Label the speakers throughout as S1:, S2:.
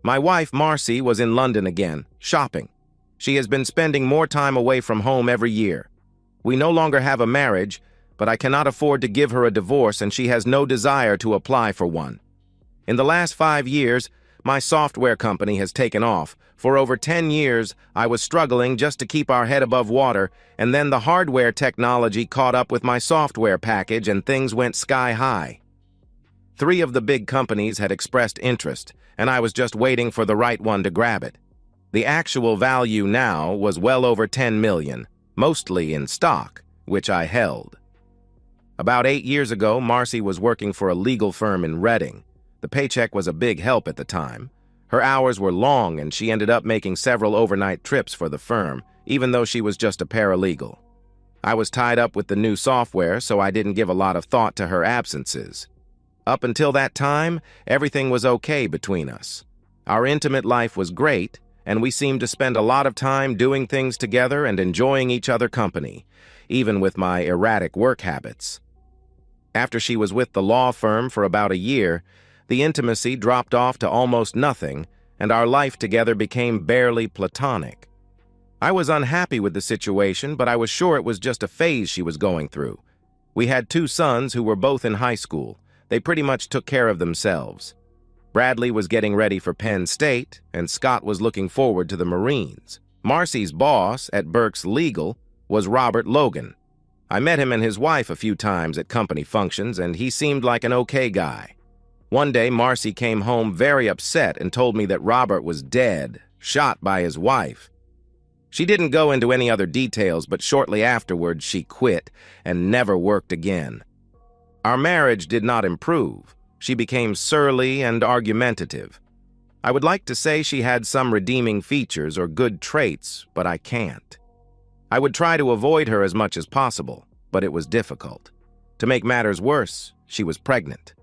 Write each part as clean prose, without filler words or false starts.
S1: My wife, Marcy, was in London again, shopping. She has been spending more time away from home every year. We no longer have a marriage, but I cannot afford to give her a divorce and she has no desire to apply for one. In the last 5 years, my software company has taken off. For over 10 years, I was struggling just to keep our head above water, and then the hardware technology caught up with my software package and things went sky high. 3 of the big companies had expressed interest, and I was just waiting for the right one to grab it. The actual value now was well over 10 million, mostly in stock, which I held. About 8 years ago, Marcy was working for a legal firm in Reading. The paycheck was a big help at the time. Her hours were long and she ended up making several overnight trips for the firm, even though she was just a paralegal. I was tied up with the new software, so I didn't give a lot of thought to her absences. Up until that time, everything was okay between us. Our intimate life was great, and we seemed to spend a lot of time doing things together and enjoying each other's company, even with my erratic work habits. After she was with the law firm for about a year, the intimacy dropped off to almost nothing, and our life together became barely platonic. I was unhappy with the situation, but I was sure it was just a phase she was going through. We had 2 sons who were both in high school. They pretty much took care of themselves. Bradley was getting ready for Penn State, and Scott was looking forward to the Marines. Marcy's boss at Burke's Legal was Robert Logan. I met him and his wife a few times at company functions, and he seemed like an okay guy. One day, Marcy came home very upset and told me that Robert was dead, shot by his wife. She didn't go into any other details, but shortly afterwards she quit and never worked again. Our marriage did not improve. She became surly and argumentative. I would like to say she had some redeeming features or good traits, but I can't. I would try to avoid her as much as possible, but it was difficult. To make matters worse, she was pregnant.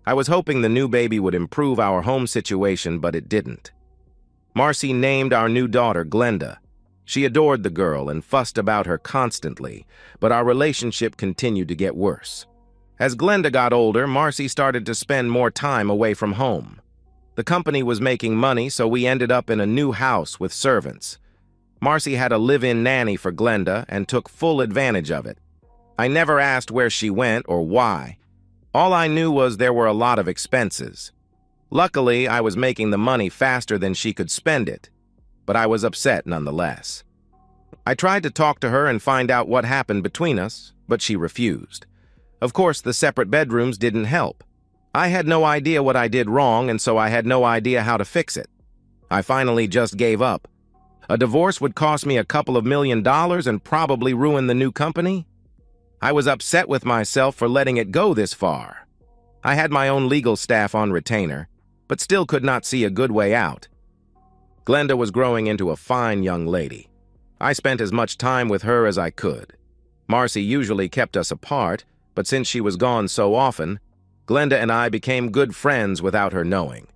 S1: I was hoping the new baby would improve our home situation, but it didn't. Marcy named our new daughter Glenda. She adored the girl and fussed about her constantly, but our relationship continued to get worse. As Glenda got older, Marcy started to spend more time away from home. The company was making money, so we ended up in a new house with servants. Marcy had a live-in nanny for Glenda and took full advantage of it. I never asked where she went or why. All I knew was there were a lot of expenses. Luckily, I was making the money faster than she could spend it, but I was upset nonetheless. I tried to talk to her and find out what happened between us, but she refused. Of course, the separate bedrooms didn't help. I had no idea what I did wrong, and so I had no idea how to fix it. I finally just gave up. A divorce would cost me a couple of $1 million and probably ruin the new company. I was upset with myself for letting it go this far. I had my own legal staff on retainer, but still could not see a good way out. Glenda was growing into a fine young lady. I spent as much time with her as I could. Marcy usually kept us apart, but since she was gone so often, Glenda and I became good friends without her knowing.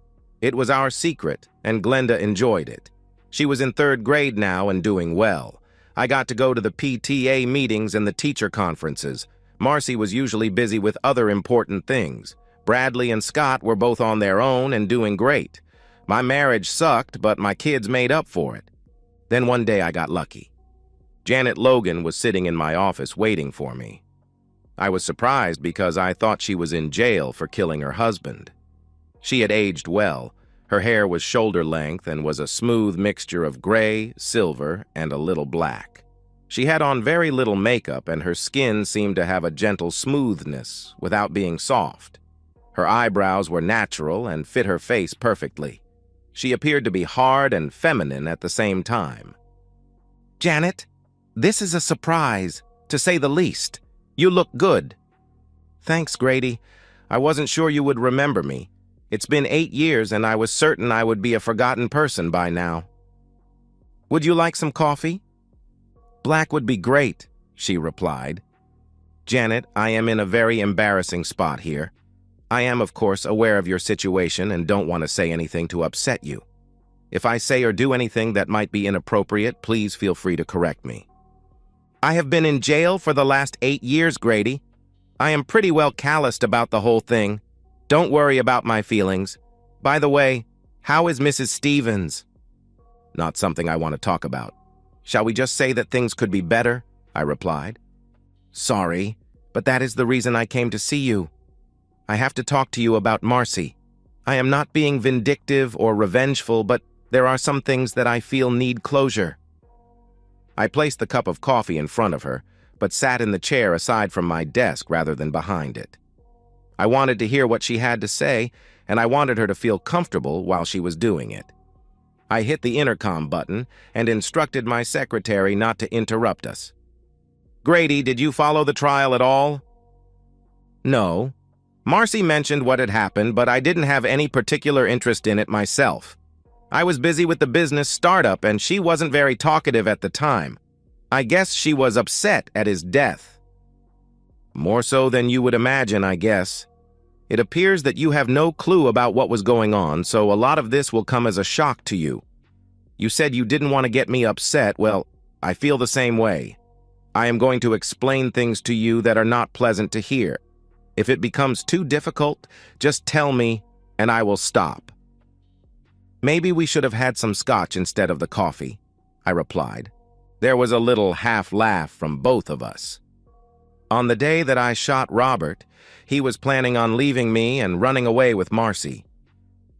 S1: It was our secret, and Glenda enjoyed it. She was in 3rd grade now and doing well. I got to go to the PTA meetings and the teacher conferences. Marcy was usually busy with other important things. Bradley and Scott were both on their own and doing great. My marriage sucked, but my kids made up for it. Then one day I got lucky. Janet Logan was sitting in my office waiting for me. I was surprised because I thought she was in jail for killing her husband. She had aged well. Her hair was shoulder length and was a smooth mixture of gray, silver, and a little black. She had on very little makeup, and her skin seemed to have a gentle smoothness without being soft. Her eyebrows were natural and fit her face perfectly. She appeared to be hard and feminine at the same time. "Janet, this is a surprise, to say the least. You look good." "Thanks, Grady. I wasn't sure you would remember me. It's been 8 years, and I was certain I would be a forgotten person by now." "Would you like some coffee?" "Black would be great," she replied. "Janet, I am in a very embarrassing spot here. I am, of course, aware of your situation and don't want to say anything to upset you. If I say or do anything that might be inappropriate, please feel free to correct me." "I have been in jail for the last 8 years, Grady. I am pretty well calloused about the whole thing. Don't worry about my feelings. By the way, How is Mrs. Stevens? Not something I want to talk about. Shall we just say that things could be better? I replied. Sorry, but that is the reason I came to see you. I have to talk to you about Marcy. I am not being vindictive or revengeful, but there are some things that I feel need closure. I placed the cup of coffee in front of her, but sat in the chair aside from my desk rather than behind it. I wanted to hear what she had to say, and I wanted her to feel comfortable while she was doing it. I hit the intercom button and instructed my secretary not to interrupt us. Grady, did you follow the trial at all? No. Marcy mentioned what had happened, but I didn't have any particular interest in it myself. I was busy with the business startup, and she wasn't very talkative at the time. I guess she was upset at his death. More so than you would imagine, I guess. It appears that you have no clue about what was going on, so a lot of this will come as a shock to you. You said you didn't want to get me upset. Well, I feel the same way. I am going to explain things to you that are not pleasant to hear. If it becomes too difficult, just tell me, and I will stop. Maybe we should have had some scotch instead of the coffee, I replied. There was a little half-laugh from both of us. On the day that I shot Robert, he was planning on leaving me and running away with Marcy.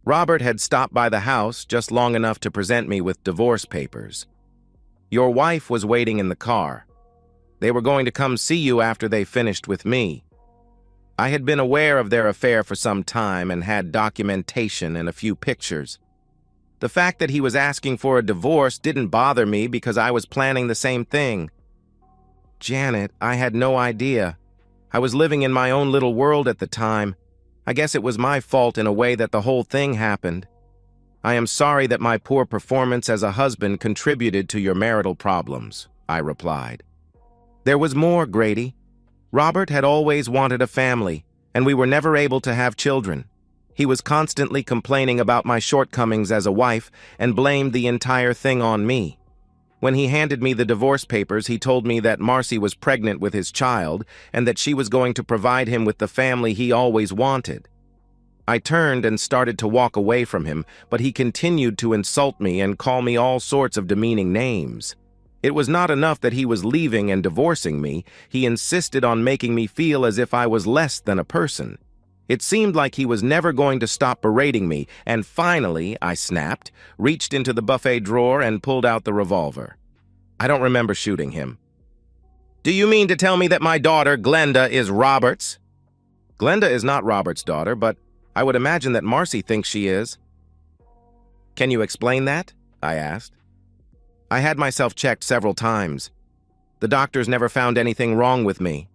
S1: Robert had stopped by the house just long enough to present me with divorce papers. Your wife was waiting in the car. They were going to come see you after they finished with me. I had been aware of their affair for some time and had documentation and a few pictures. The fact that he was asking for a divorce didn't bother me because I was planning the same thing. Janet, I had no idea. I was living in my own little world at the time. I guess it was my fault in a way that the whole thing happened. I am sorry that my poor performance as a husband contributed to your marital problems, I replied. There was more, Grady. Robert had always wanted a family, and we were never able to have children. He was constantly complaining about my shortcomings as a wife and blamed the entire thing on me. When he handed me the divorce papers, he told me that Marcy was pregnant with his child and that she was going to provide him with the family he always wanted. I turned and started to walk away from him, but he continued to insult me and call me all sorts of demeaning names. It was not enough that he was leaving and divorcing me, he insisted on making me feel as if I was less than a person. It seemed like he was never going to stop berating me, and finally, I snapped, reached into the buffet drawer and pulled out the revolver. I don't remember shooting him. Do you mean to tell me that my daughter, Glenda, is Robert's? Glenda is not Robert's daughter, but I would imagine that Marcy thinks she is. Can you explain that? I asked. I had myself checked several times. The doctors never found anything wrong with me.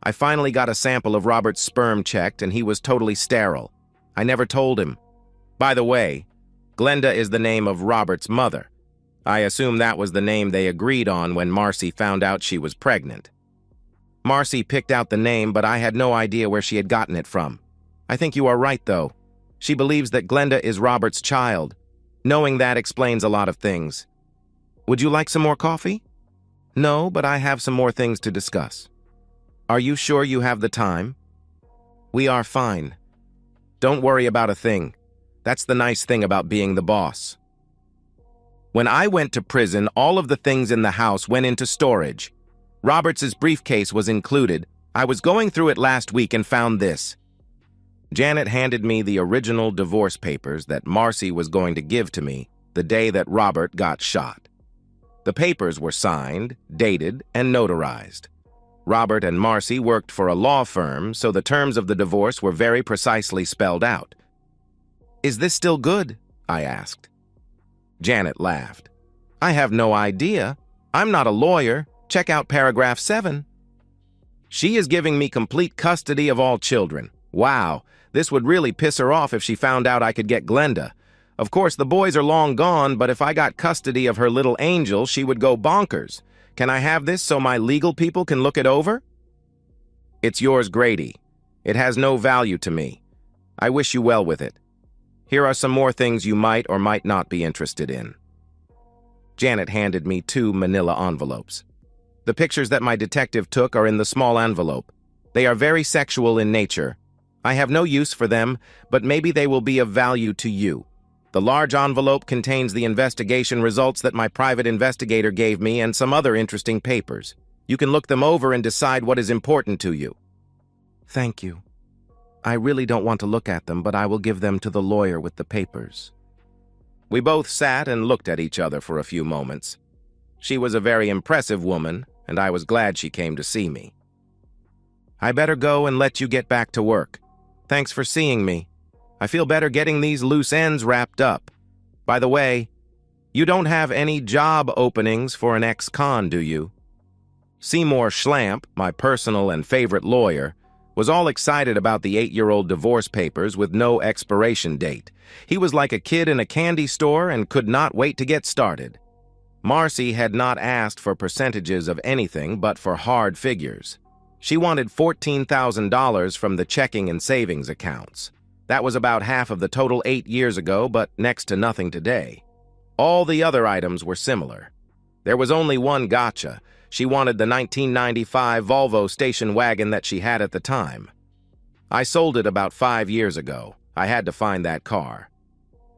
S1: I finally got a sample of Robert's sperm checked, and he was totally sterile. I never told him. By the way, Glenda is the name of Robert's mother. I assume that was the name they agreed on when Marcy found out she was pregnant. Marcy picked out the name, but I had no idea where she had gotten it from. I think you are right, though. She believes that Glenda is Robert's child. Knowing that explains a lot of things. Would you like some more coffee? No, but I have some more things to discuss. Are you sure you have the time? We are fine. Don't worry about a thing. That's the nice thing about being the boss. When I went to prison, all of the things in the house went into storage. Robert's briefcase was included. I was going through it last week and found this. Janet handed me the original divorce papers that Marcy was going to give to me the day that Robert got shot. The papers were signed, dated, and notarized. Robert and Marcy worked for a law firm, so the terms of the divorce were very precisely spelled out. Is this still good? I asked. Janet laughed. I have no idea. I'm not a lawyer. Check out paragraph 7. She is giving me complete custody of all children. Wow, this would really piss her off if she found out I could get Glenda. Of course, the boys are long gone, but if I got custody of her little angel, she would go bonkers. Can I have this so my legal people can look it over? It's yours, Grady. It has no value to me. I wish you well with it. Here are some more things you might or might not be interested in. Janet handed me 2 manila envelopes. The pictures that my detective took are in the small envelope. They are very sexual in nature. I have no use for them, but maybe they will be of value to you. The large envelope contains the investigation results that my private investigator gave me and some other interesting papers. You can look them over and decide what is important to you." "Thank you. I really don't want to look at them, but I will give them to the lawyer with the papers." We both sat and looked at each other for a few moments. She was a very impressive woman, and I was glad she came to see me. "I better go and let you get back to work. Thanks for seeing me. I feel better getting these loose ends wrapped up. By the way, you don't have any job openings for an ex-con, do you?" Seymour Schlamp, my personal and favorite lawyer, was all excited about the 8-year-old divorce papers with no expiration date. He was like a kid in a candy store and could not wait to get started. Marcy had not asked for percentages of anything but for hard figures. She wanted $14,000 from the checking and savings accounts. That was about half of the total 8 years ago, but next to nothing today. All the other items were similar. There was only one gotcha. She wanted the 1995 Volvo station wagon that she had at the time. I sold it about 5 years ago. I had to find that car.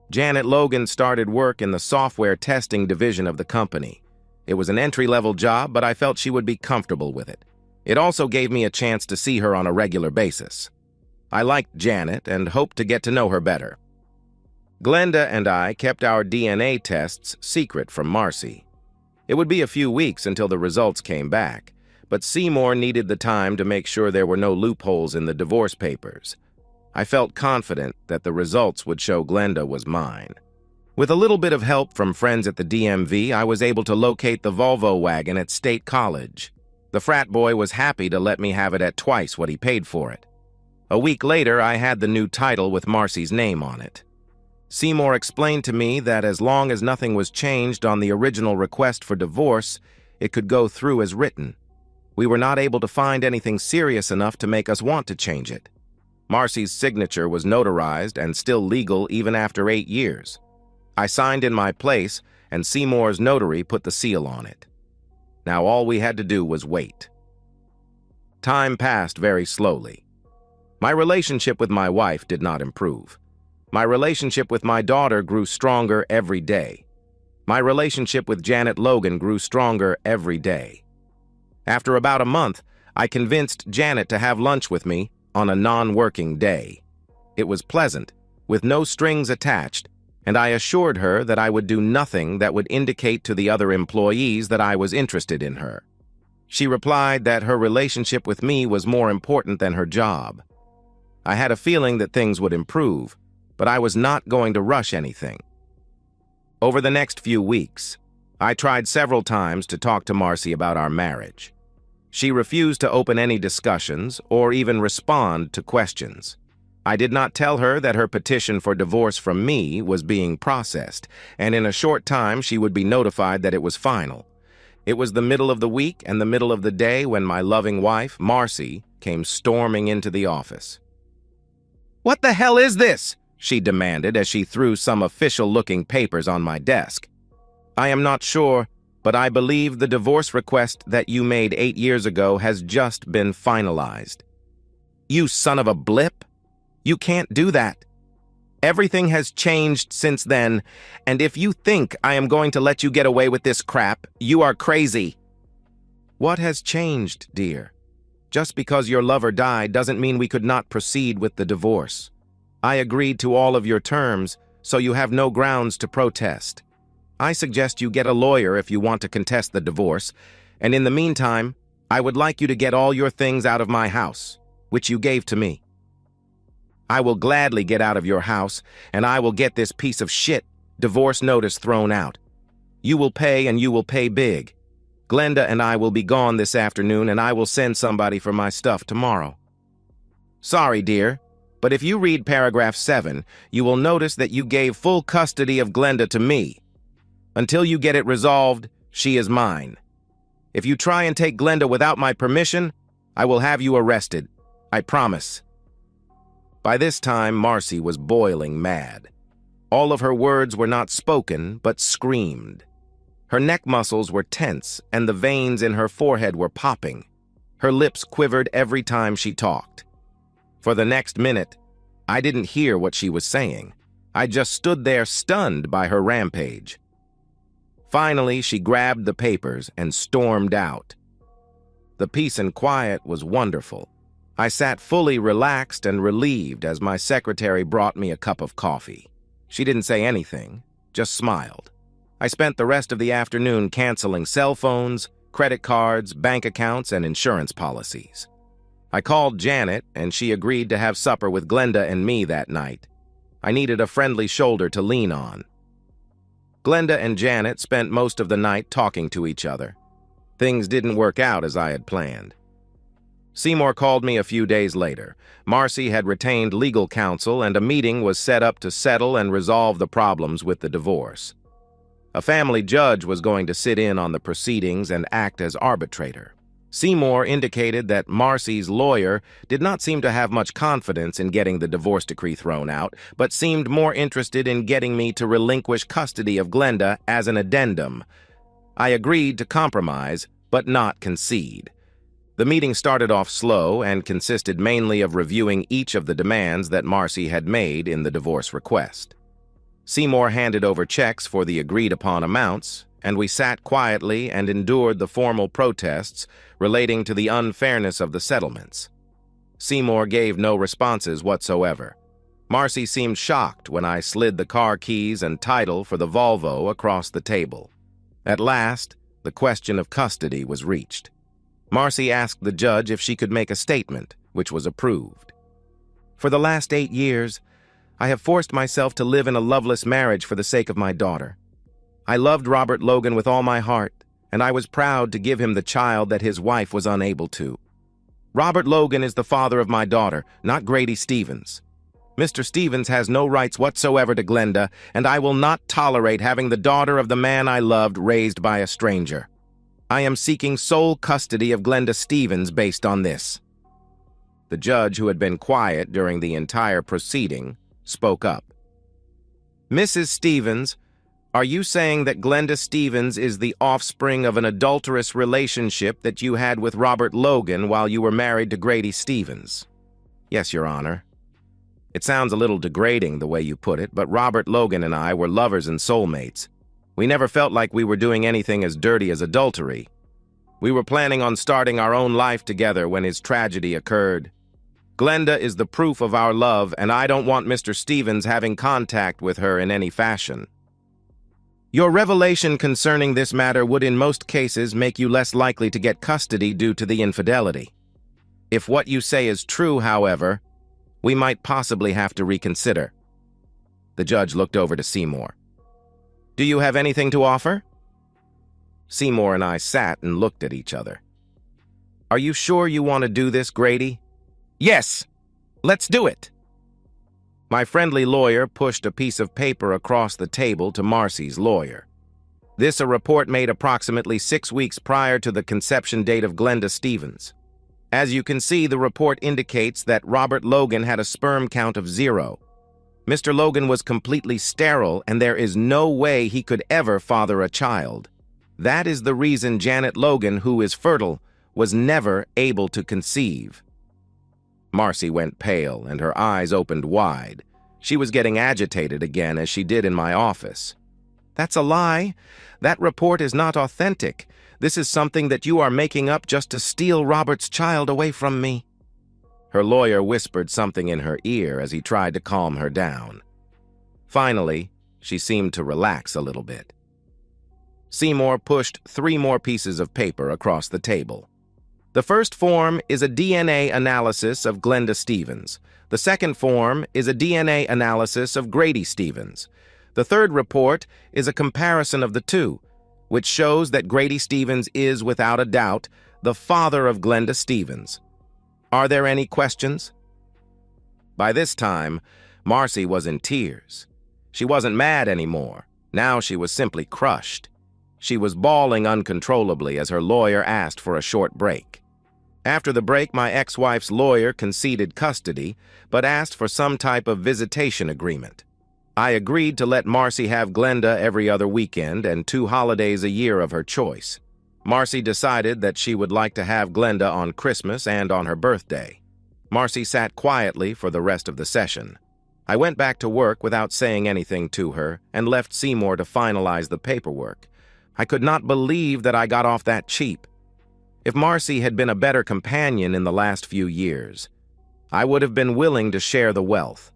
S1: Janet Logan started work in the software testing division of the company. It was an entry-level job, but I felt she would be comfortable with it. It also gave me a chance to see her on a regular basis. I liked Janet and hoped to get to know her better. Glenda and I kept our DNA tests secret from Marcy. It would be a few weeks until the results came back, but Seymour needed the time to make sure there were no loopholes in the divorce papers. I felt confident that the results would show Glenda was mine. With a little bit of help from friends at the DMV, I was able to locate the Volvo wagon at State College. The frat boy was happy to let me have it at twice what he paid for it. A week later, I had the new title with Marcy's name on it. Seymour explained to me that as long as nothing was changed on the original request for divorce, it could go through as written. We were not able to find anything serious enough to make us want to change it. Marcy's signature was notarized and still legal even after 8 years. I signed in my place, and Seymour's notary put the seal on it. Now all we had to do was wait. Time passed very slowly. My relationship with my wife did not improve. My relationship with my daughter grew stronger every day. My relationship with Janet Logan grew stronger every day. After about a month, I convinced Janet to have lunch with me on a non-working day. It was pleasant, with no strings attached, and I assured her that I would do nothing that would indicate to the other employees that I was interested in her. She replied that her relationship with me was more important than her job. I had a feeling that things would improve, but I was not going to rush anything. Over the next few weeks, I tried several times to talk to Marcy about our marriage. She refused to open any discussions or even respond to questions. I did not tell her that her petition for divorce from me was being processed, and in a short time she would be notified that it was final. It was the middle of the week and the middle of the day when my loving wife, Marcy, came storming into the office. "What the hell is this?" she demanded as she threw some official-looking papers on my desk. "I am not sure, but I believe the divorce request that you made 8 years ago has just been finalized." "You son of a blip! You can't do that. Everything has changed since then, and if you think I am going to let you get away with this crap, you are crazy." "What has changed, dear? Just because your lover died doesn't mean we could not proceed with the divorce. I agreed to all of your terms, so you have no grounds to protest. I suggest you get a lawyer if you want to contest the divorce, and in the meantime, I would like you to get all your things out of my house, which you gave to me. I will gladly get out of your house, and I will get this piece of shit divorce notice thrown out. You will pay, and you will pay big. Glenda and I will be gone this afternoon, and I will send somebody for my stuff tomorrow." "Sorry, dear, but if you read paragraph 7, you will notice that you gave full custody of Glenda to me. Until you get it resolved, she is mine. If you try and take Glenda without my permission, I will have you arrested. I promise." By this time, Marcy was boiling mad. All of her words were not spoken, but screamed. Her neck muscles were tense, and the veins in her forehead were popping. Her lips quivered every time she talked. For the next minute, I didn't hear what she was saying. I just stood there stunned by her rampage. Finally, she grabbed the papers and stormed out. The peace and quiet was wonderful. I sat fully relaxed and relieved as my secretary brought me a cup of coffee. She didn't say anything, just smiled. I spent the rest of the afternoon canceling cell phones, credit cards, bank accounts, and insurance policies. I called Janet, and she agreed to have supper with Glenda and me that night. I needed a friendly shoulder to lean on. Glenda and Janet spent most of the night talking to each other. Things didn't work out as I had planned. Seymour called me a few days later. Marcy had retained legal counsel, and a meeting was set up to settle and resolve the problems with the divorce. A family judge was going to sit in on the proceedings and act as arbitrator. Seymour indicated that Marcy's lawyer did not seem to have much confidence in getting the divorce decree thrown out, but seemed more interested in getting me to relinquish custody of Glenda as an addendum. I agreed to compromise, but not concede. The meeting started off slow and consisted mainly of reviewing each of the demands that Marcy had made in the divorce request. Seymour handed over checks for the agreed-upon amounts, and we sat quietly and endured the formal protests relating to the unfairness of the settlements. Seymour gave no responses whatsoever. Marcy seemed shocked when I slid the car keys and title for the Volvo across the table. At last, the question of custody was reached. Marcy asked the judge if she could make a statement, which was approved. For the last 8 years, I have forced myself to live in a loveless marriage for the sake of my daughter. I loved Robert Logan with all my heart, and I was proud to give him the child that his wife was unable to. Robert Logan is the father of my daughter, not Grady Stevens. Mr. Stevens has no rights whatsoever to Glenda, and I will not tolerate having the daughter of the man I loved raised by a stranger. I am seeking sole custody of Glenda Stevens based on this. The judge, who had been quiet during the entire proceeding, spoke up. Mrs. Stevens, are you saying that Glenda Stevens is the offspring of an adulterous relationship that you had with Robert Logan while you were married to Grady Stevens? Yes, Your Honor. It sounds a little degrading the way you put it, but Robert Logan and I were lovers and soulmates. We never felt like we were doing anything as dirty as adultery. We were planning on starting our own life together when his tragedy occurred. Glenda is the proof of our love, and I don't want Mr. Stevens having contact with her in any fashion. Your revelation concerning this matter would in most cases make you less likely to get custody due to the infidelity. If what you say is true, however, we might possibly have to reconsider. The judge looked over to Seymour. Do you have anything to offer? Seymour and I sat and looked at each other. Are you sure you want to do this, Grady? Yes, let's do it. My friendly lawyer pushed a piece of paper across the table to Marcy's lawyer. This a report made approximately 6 weeks prior to the conception date of Glenda Stevens. As you can see, the report indicates that Robert Logan had a sperm count of 0. Mr. Logan was completely sterile, and there is no way he could ever father a child. That is the reason Janet Logan, who is fertile, was never able to conceive. Marcy went pale, and her eyes opened wide. She was getting agitated again, as she did in my office. That's a lie. That report is not authentic. This is something that you are making up just to steal Robert's child away from me. Her lawyer whispered something in her ear as he tried to calm her down. Finally, she seemed to relax a little bit. Seymour pushed 3 more pieces of paper across the table. The first form is a DNA analysis of Glenda Stevens. The second form is a DNA analysis of Grady Stevens. The third report is a comparison of the two, which shows that Grady Stevens is, without a doubt, the father of Glenda Stevens. Are there any questions? By this time, Marcy was in tears. She wasn't mad anymore. Now she was simply crushed. She was bawling uncontrollably as her lawyer asked for a short break. After the break, my ex-wife's lawyer conceded custody, but asked for some type of visitation agreement. I agreed to let Marcy have Glenda every other weekend and 2 holidays a year of her choice. Marcy decided that she would like to have Glenda on Christmas and on her birthday. Marcy sat quietly for the rest of the session. I went back to work without saying anything to her and left Seymour to finalize the paperwork. I could not believe that I got off that cheap. If Marcy had been a better companion in the last few years, I would have been willing to share the wealth.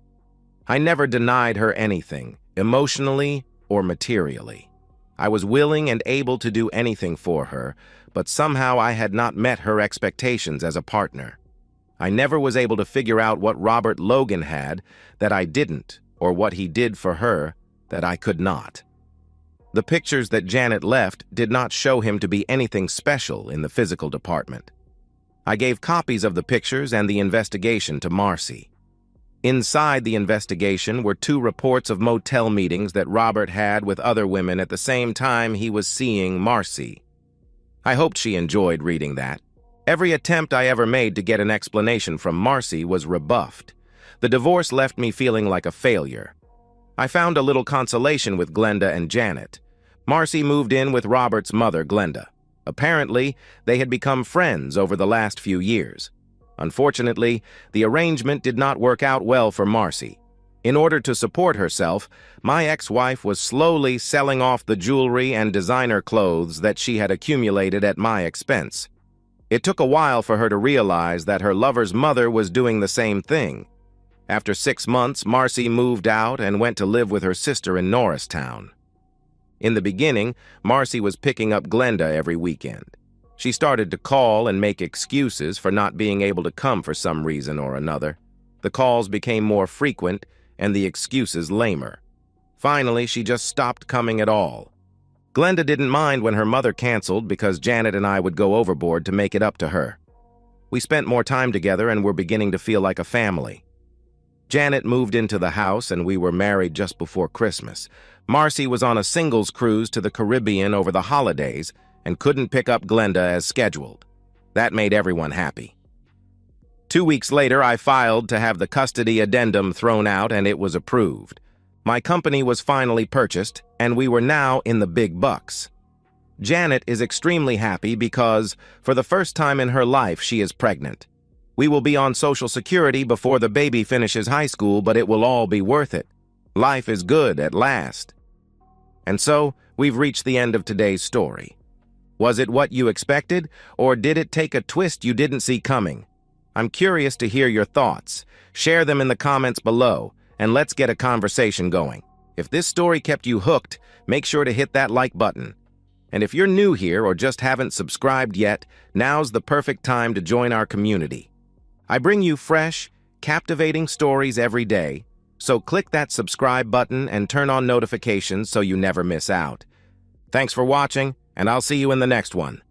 S1: I never denied her anything, emotionally or materially. I was willing and able to do anything for her, but somehow I had not met her expectations as a partner. I never was able to figure out what Robert Logan had that I didn't, or what he did for her that I could not. The pictures that Janet left did not show him to be anything special in the physical department. I gave copies of the pictures and the investigation to Marcy. Inside the investigation were 2 reports of motel meetings that Robert had with other women at the same time he was seeing Marcy. I hoped she enjoyed reading that. Every attempt I ever made to get an explanation from Marcy was rebuffed. The divorce left me feeling like a failure. I found a little consolation with Glenda and Janet. Marcy moved in with Robert's mother, Glenda. Apparently, they had become friends over the last few years. Unfortunately, the arrangement did not work out well for Marcy. In order to support herself, my ex-wife was slowly selling off the jewelry and designer clothes that she had accumulated at my expense. It took a while for her to realize that her lover's mother was doing the same thing. After 6 months, Marcy moved out and went to live with her sister in Norristown. In the beginning, Marcy was picking up Glenda every weekend. She started to call and make excuses for not being able to come for some reason or another. The calls became more frequent and the excuses lamer. Finally, she just stopped coming at all. Glenda didn't mind when her mother canceled because Janet and I would go overboard to make it up to her. We spent more time together and were beginning to feel like a family. Janet moved into the house and we were married just before Christmas. Marcy was on a singles cruise to the Caribbean over the holidays and couldn't pick up Glenda as scheduled. That made everyone happy. 2 weeks later, I filed to have the custody addendum thrown out and it was approved. My company was finally purchased, and we were now in the big bucks. Janet is extremely happy because, for the first time in her life, she is pregnant. We will be on Social Security before the baby finishes high school, but it will all be worth it. Life is good at last. And so, we've reached the end of today's story. Was it what you expected, or did it take a twist you didn't see coming? I'm curious to hear your thoughts. Share them in the comments below, and let's get a conversation going. If this story kept you hooked, make sure to hit that like button. And if you're new here or just haven't subscribed yet, now's the perfect time to join our community. I bring you fresh, captivating stories every day, so click that subscribe button and turn on notifications so you never miss out. Thanks for watching, and I'll see you in the next one.